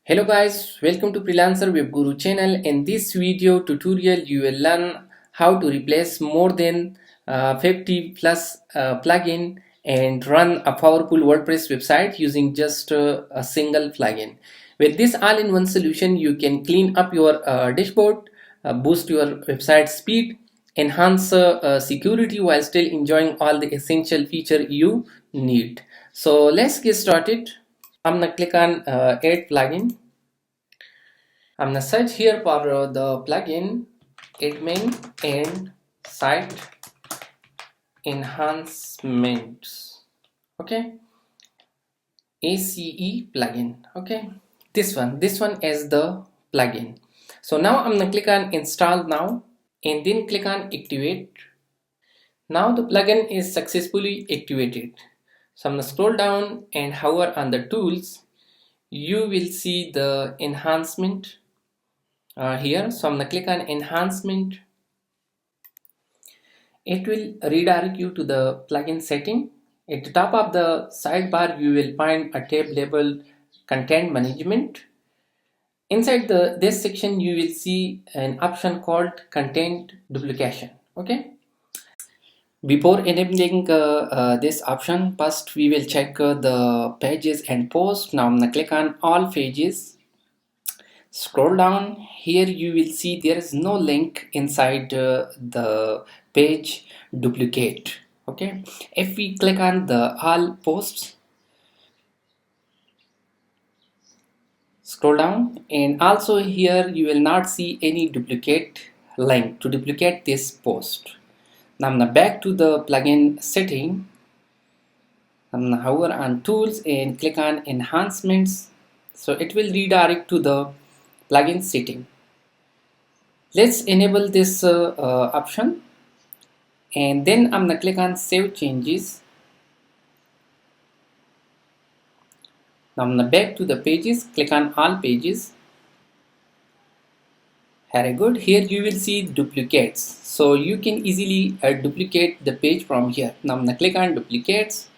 Hello guys, welcome to Freelancer Web Guru channel. In this video tutorial you will learn how to replace more than 50 plus plugin and run a powerful WordPress website using just a single plugin. With this all-in-one solution you can clean up your dashboard, boost your website speed, enhance security while still enjoying all the essential feature you need. So let's get started. I'm gonna click on add plugin. I'm gonna search here for the plugin admin and site enhancements. Okay, ACE plugin. Okay, this one is the plugin. So now I'm gonna click on install now and then click on activate. Now the plugin is successfully activated. So I'm gonna scroll down and hover on the tools. You will see the enhancement here. So I'm going to click on enhancement. It will redirect you to the plugin setting. At the top of the sidebar you will find a tab labeled content management. Inside this section you will see an option called content duplication. Okay, before enabling this option, first we will check the pages and posts. Now I'm going to click on all pages. Scroll down. Here you will see there is no link inside the page duplicate. Okay, if we click on the all posts, scroll down, and also here you will not see any duplicate link to duplicate this post. Now I'm gonna back to the plugin setting. I'm gonna hover on tools and click on enhancements. So it will redirect to the plugin setting. Let's enable this option, and then I'm gonna click on save changes. Now I'm gonna back to the pages, click on all pages. Very good. Here you will see duplicates, so you can easily duplicate the page from here. Now I'm gonna click on duplicates,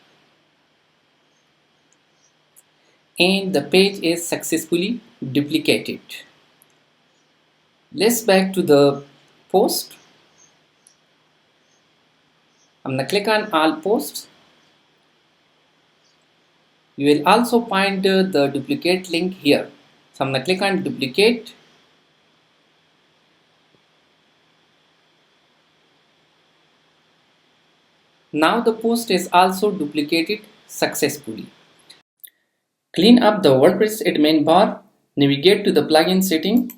and the page is successfully duplicated. Let's back to the post. I'm gonna click on all posts. You will also find the duplicate link here. So I'm gonna click on duplicate. Now the post is also duplicated successfully. Clean up the WordPress admin bar. Navigate to the plugin setting.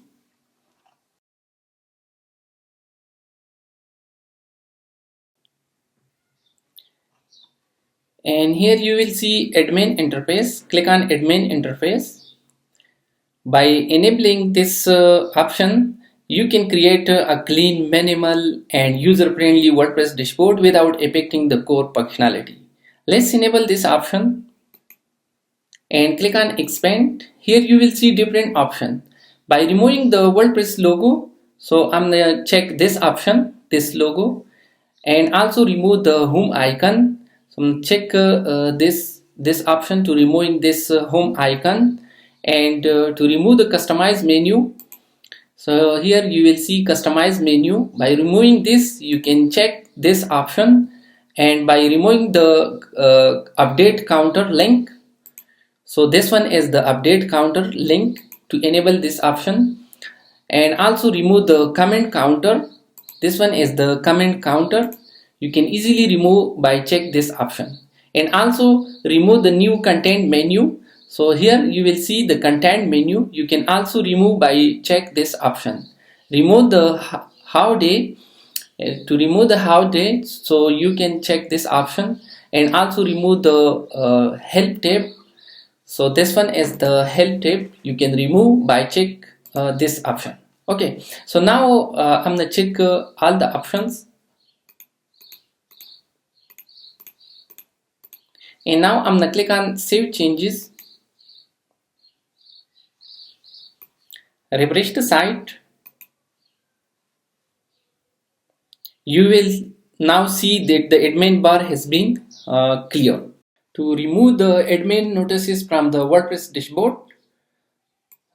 And here you will see admin interface. Click on admin interface. By enabling this option, you can create a clean, minimal and user-friendly WordPress dashboard without affecting the core functionality. Let's enable this option and click on expand. Here you will see different options. By removing the WordPress logo, so I'm gonna check this option, this logo, and also remove the home icon. So check this option to removing this home icon, and to remove the customize menu. So here you will see customize menu. By removing this you can check this option, and by removing the update counter link. So this one is the update counter link to enable this option, and also remove the comment counter. This one is the comment counter. You can easily remove by check this option, and also remove the new content menu. So here you will see the content menu. You can also remove by check this option. Remove the how day. To remove the how day, so you can check this option, and also remove the help tab. So this one is the help tab. You can remove by check this option. Okay, so now I'm gonna check all the options, and now I'm gonna click on save changes. Refresh the site. You will now see that the admin bar has been clear. To remove the admin notices from the WordPress dashboard,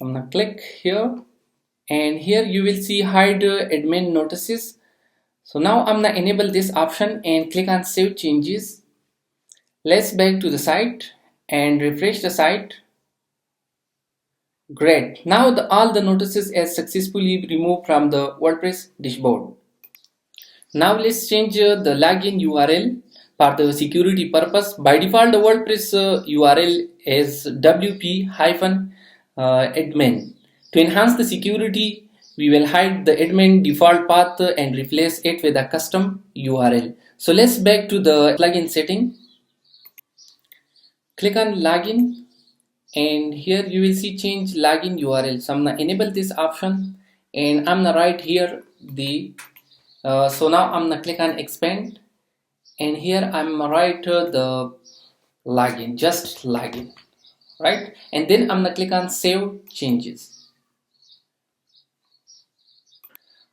I'm gonna click here, and here you will see hide admin notices. So now I'm gonna enable this option and click on save changes. Let's back to the site and refresh the site. Great. Now all the notices are successfully removed from the WordPress dashboard. Now let's change the login URL for the security purpose. By default, the WordPress URL is wp-admin. To enhance the security, we will hide the admin default path and replace it with a custom URL. So let's back to the plugin setting. Click on login, and here you will see change login URL. So I'm gonna enable this option, and I'm gonna write here the so now I'm gonna click on expand, and here I'm gonna write the login, just login, right? And then I'm gonna click on save changes.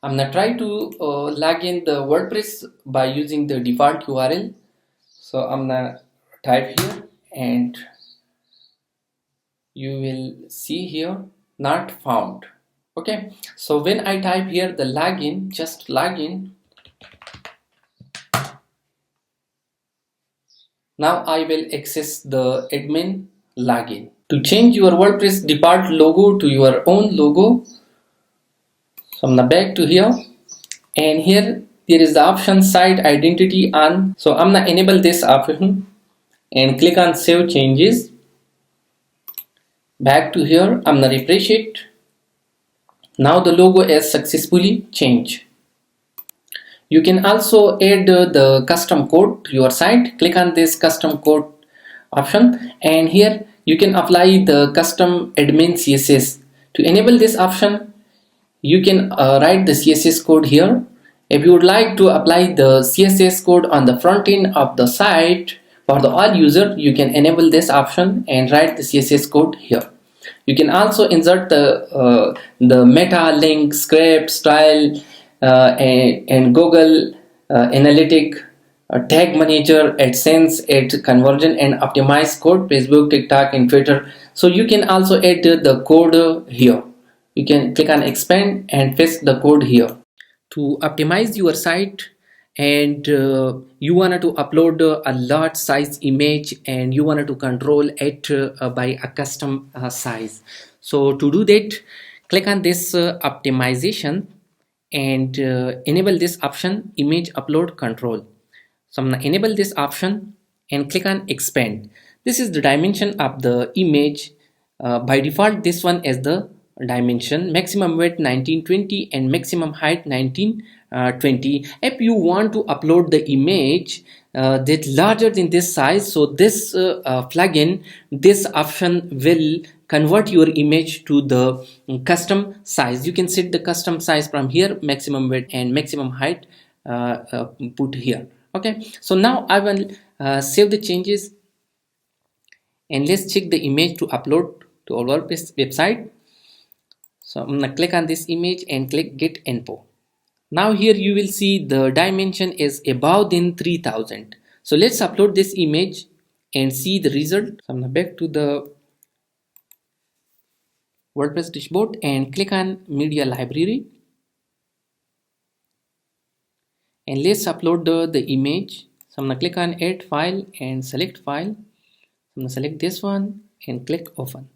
I'm gonna try to log in the WordPress by using the default URL. So I'm gonna type here, and you will see here not found. Okay, so when I type here the login, just login, now I will access the admin login. To change your WordPress default logo to your own logo, so I'm gonna back to here, and here there is the option site identity on. So I'm gonna enable this option and click on save changes. Back to here, I'm gonna refresh it. Now the logo is successfully changed. You can also add the custom code to your site. Click on this custom code option, and here you can apply the custom admin CSS. To enable this option, you can write the CSS code here. If you would like to apply the CSS code on the front end of the site for the all user, you can enable this option and write the CSS code here. You can also insert the meta link, script, style, and Google Analytic, tag manager, AdSense, ad conversion, and optimize code, Facebook, TikTok, and Twitter. So you can also add the code here. You can click on expand and paste the code here. To optimize your site, and you wanted to upload a large size image, and you wanted to control it by a custom size. So to do that, click on this optimization and enable this option, image upload control. So I'm gonna enable this option and click on expand. This is the dimension of the image. By default, this one is the dimension, maximum width 1920 and maximum height 1920. If you want to upload the image that larger than this size, so this plugin, this option will convert your image to the custom size. You can set the custom size from here, maximum width and maximum height put here. Okay, so now I will save the changes, and let's check the image to upload to our WordPress website. So I'm gonna click on this image and click get info. Now here you will see the dimension is above than 3000. So let's upload this image and see the result. So I'm gonna back to the WordPress dashboard and click on media library, and let's upload the image. So I'm gonna click on add file and select file. I'm gonna select this one and click open.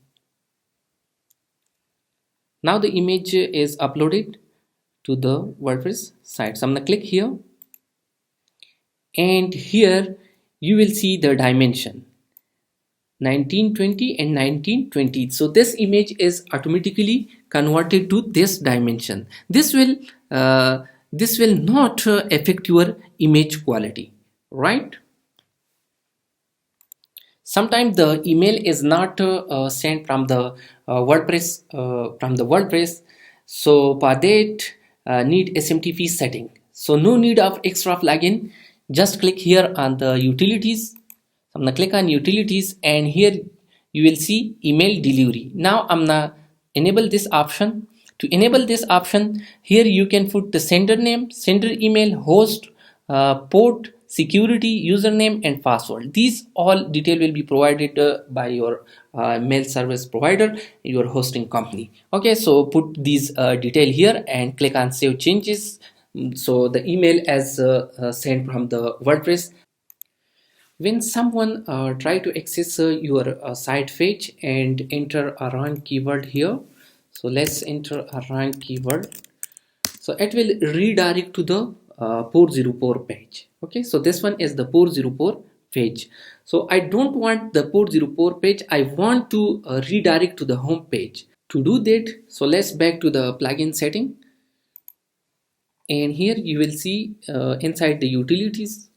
Now the image is uploaded to the WordPress site. So I'm gonna click here, and here you will see the dimension 1920 and 1920. So this image is automatically converted to this dimension. This will not affect your image quality, right? Sometimes the email is not sent from the WordPress, so for that need SMTP setting. So no need of extra plugin. Just click here on the utilities. I'm gonna click on utilities, and here you will see email delivery. Now I'm gonna enable this option. To enable this option, here you can put the sender name, sender email, host, port, security, username and password. These all detail will be provided by your mail service provider, your hosting company. Okay, so put these detail here and click on save changes. So the email as sent from the WordPress. When someone try to access your site page and enter a wrong keyword here, so let's enter a wrong keyword. So it will redirect to the 404 page. Okay, so this one is the 404 page. So I don't want the 404 page, I want to redirect to the home page. To do that, so let's back to the plugin setting, and here you will see inside the utilities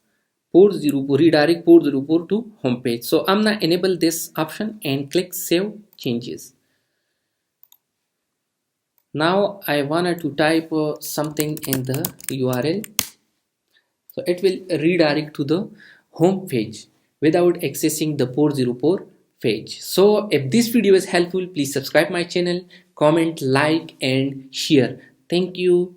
404 redirect 404 to home page. So I'm gonna enable this option and click save changes. Now I wanted to type something in the URL, so it will redirect to the home page without accessing the 404 page. So if this video is helpful, please subscribe my channel, comment, like and share. Thank you.